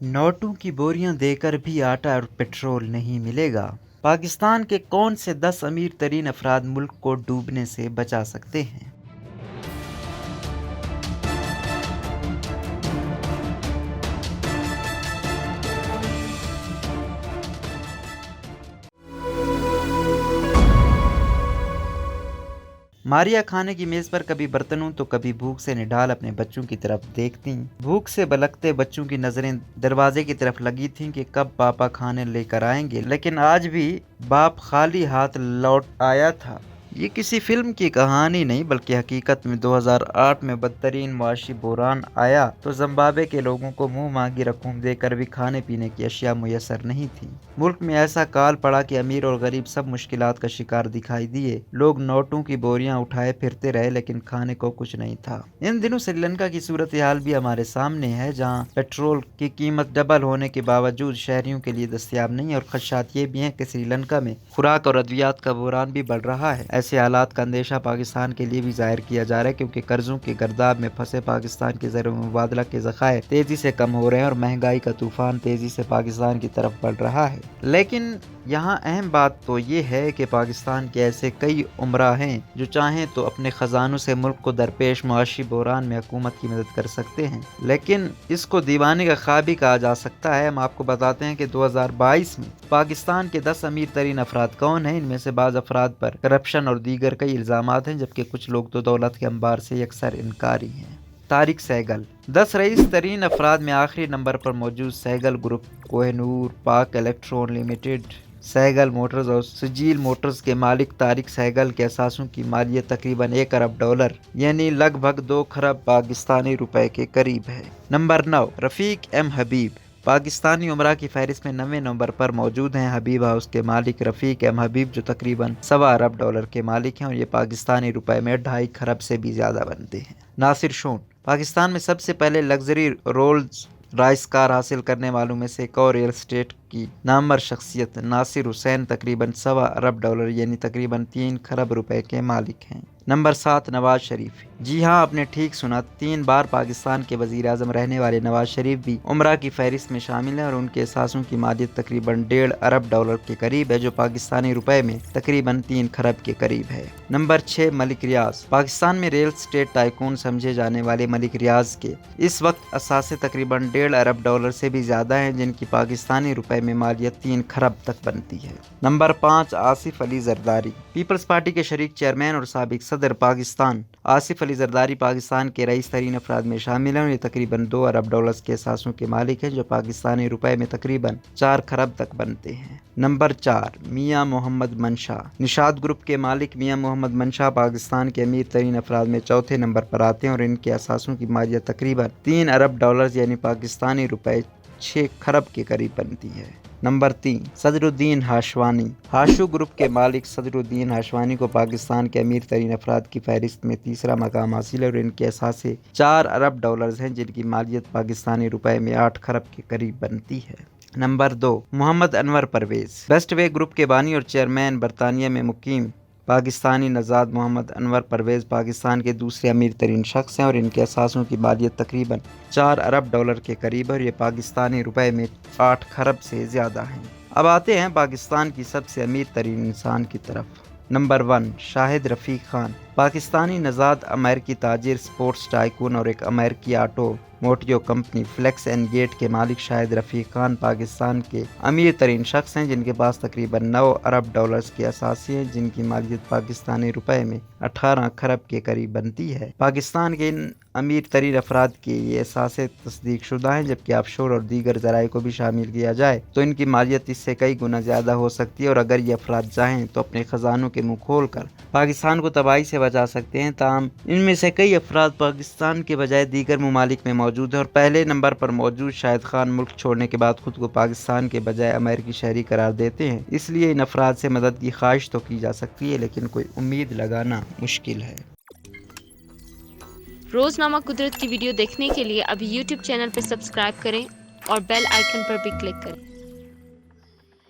نوٹوں کی بوریاں دے کر بھی آٹا اور پیٹرول نہیں ملے گا۔ پاکستان کے کون سے 10 امیر ترین افراد ملک کو ڈوبنے سے بچا سکتے ہیں؟ ماریا کھانے کی میز پر کبھی برتنوں تو کبھی بھوک سے نڈھال اپنے بچوں کی طرف دیکھتیں۔ بھوک سے بلکتے بچوں کی نظریں دروازے کی طرف لگی تھیں کہ کب پاپا کھانے لے کر آئیں گے، لیکن آج بھی باپ خالی ہاتھ لوٹ آیا تھا۔ یہ کسی فلم کی کہانی نہیں بلکہ حقیقت میں 2008 میں بدترین معاشی بحران آیا تو زمبابوے کے لوگوں کو منہ مانگی رقوم دے کر بھی کھانے پینے کی اشیاء میسر نہیں تھی۔ ملک میں ایسا کال پڑا کہ امیر اور غریب سب مشکلات کا شکار دکھائی دیے۔ لوگ نوٹوں کی بوریاں اٹھائے پھرتے رہے لیکن کھانے کو کچھ نہیں تھا۔ ان دنوں سری لنکا کی صورتحال بھی ہمارے سامنے ہے، جہاں پیٹرول کی قیمت ڈبل ہونے کے باوجود شہریوں کے لیے دستیاب نہیں ہے، اور خدشات یہ بھی ہیں کہ سری لنکا میں خوراک اور ادویات کا بحران بھی بڑھ رہا ہے۔ ایسے حالات کا اندیشہ پاکستان کے لیے بھی ظاہر کیا جا رہا ہے، کیونکہ قرضوں کے گرداب میں پھنسے پاکستان کے زر مبادلہ کے ذخائر تیزی سے کم ہو رہے ہیں اور مہنگائی کا طوفان تیزی سے پاکستان کی طرف بڑھ رہا ہے۔ لیکن یہاں اہم بات تو یہ ہے کہ پاکستان کے ایسے کئی امراء ہیں جو چاہیں تو اپنے خزانوں سے ملک کو درپیش معاشی بحران میں حکومت کی مدد کر سکتے ہیں، لیکن اس کو دیوانے کا خواب بھی کہا جا سکتا ہے۔ ہم آپ کو بتاتے ہیں کہ 2022 میں پاکستان کے 10 امیر ترین افراد کون ہیں۔ ان میں سے بعض افراد پر کرپشن اور دیگر کئی الزامات ہیں، جبکہ کچھ لوگ تو دولت کے انبار سے یکسر انکاری ہیں۔ طارق سہگل 10 رئیس ترین افراد میں آخری نمبر پر موجود سہگل گروپ، کوہ نور، پاک الیکٹرون لمیٹڈ، سہگل موٹرز اور سجیل موٹرز کے مالک طارق سہگل کے اثاثوں کی مالیت تقریباً $1 ارب یعنی لگ بھگ 2 کروڑ پاکستانی روپے کے قریب ہے۔ نمبر 9 رفیق ایم حبیب پاکستانی امراء کی فہرست میں 9ویں نمبر پر موجود ہیں۔ حبیب ہاؤس کے مالک رفیق ایم حبیب جو تقریباً $1.25 ارب کے مالک ہیں، اور یہ پاکستانی روپے میں 2.5 کروڑ سے بھی زیادہ بنتے ہیں۔ ناصر شون پاکستان میں سب سے پہلے لگژری رولز رائس کار حاصل کرنے والوں میں سے ایک اور ریئل اسٹیٹ کی نامور شخصیت ناصر حسین تقریباً $1.25 ارب یعنی تقریباً 3 کروڑ روپے کے مالک ہیں۔ نمبر 7 نواز شریف جی ہاں، آپ نے ٹھیک سنا، 3 بار پاکستان کے وزیر اعظم رہنے والے نواز شریف بھی امراء کی فہرست میں شامل ہیں، اور ان کے اثاثوں کی مالیت تقریباً $1.5 ارب کے قریب ہے، جو پاکستانی روپے میں تقریباً 3 کروڑ کے قریب ہے۔ نمبر 6 ملک ریاض پاکستان میں ریئل اسٹیٹ ٹائکون سمجھے جانے والے ملک ریاض کے اس وقت اثاثے تقریباً $1.5 ارب سے بھی زیادہ ہیں، جن کی پاکستانی روپے میں مالیت 3 کروڑ تک بنتی ہے۔ Number 5 Asif Ali Zardari Peoples party کے شریک چیئرمین اور سابق صدر پاکستان آصف علی زرداری پاکستان کے رئیس ترین افراد میں شامل ہیں، اور یہ تقریباً $2 ارب کے اثاثوں کے مالک ہیں، جو پاکستانی روپے میں تقریباً 4 کروڑ تک بنتے ہیں۔ نمبر 4 میاں محمد منشا نشاط گروپ کے مالک میاں محمد منشا پاکستان کے امیر ترین افراد میں چوتھے نمبر پر آتے ہیں، اور ان کے اثاثوں کی مالیت تقریباً $3 ارب یعنی پاکستانی روپے 6 کروڑ کے قریب بنتی ہے۔ نمبر 3 صدر الدین ہاشوانی ہاشو گروپ کے مالک صدر الدین ہاشوانی کو پاکستان کے امیر ترین افراد کی فہرست میں تیسرا مقام حاصل ہے، اور ان کے اثاثے $4 ارب ہیں، جن کی مالیت پاکستانی روپے میں 8 کروڑ کے قریب بنتی ہے۔ Number 2 Muhammad Anwar Pervez best way group کے بانی اور چیئرمین برطانیہ میں مقیم پاکستانی نژاد محمد انور پرویز پاکستان کے دوسرے امیر ترین شخص ہیں، اور ان کے اثاثوں کی مالیت تقریباً $4 ارب کے قریب ہے، اور یہ پاکستانی روپے میں 8 کروڑ سے زیادہ ہیں۔ اب آتے ہیں پاکستان کی سب سے امیر ترین انسان کی طرف۔ نمبر 1 شاہد رفیق خان پاکستانی نژاد امریکی تاجر، سپورٹس ٹائکون اور ایک امریکی automotive company Flex and Gate کے مالک شاہد رفیق خان پاکستان کے امیر ترین شخص ہیں، جن کے پاس تقریباً $9 ارب کے اثاثے ہیں، جن کی مالیت پاکستانی روپے میں 18 کروڑ کے قریب بنتی ہے۔ پاکستان کے ان امیر ترین افراد کے یہ اثاثے تصدیق شدہ ہیں، جبکہ آف شور اور دیگر ذرائع کو بھی شامل کیا جائے تو ان کی مالیت اس سے کئی گنا زیادہ ہو سکتی ہے، اور اگر یہ افراد چاہیں تو اپنے خزانوں کے منہ کھول کر پاکستان کو تباہی سے بچا سکتے ہیں۔ تاہم ان میں سے کئی افراد پاکستان کے بجائے دیگر ممالک میں موجود ہیں، اور پہلے نمبر پر موجود شاہد خان ملک چھوڑنے کے بعد خود کو پاکستان کے بجائے امریکی شہری قرار دیتے ہیں۔ اس لیے ان افراد سے مدد کی خواہش تو کی جا سکتی ہے، لیکن کوئی امید لگانا مشکل ہے۔ روزنامہ قدرت کی ویڈیو دیکھنے کے لیے ابھی YouTube چینل پر سبسکرائب کریں اور بیل آئیکن پر بھی کلک کریں۔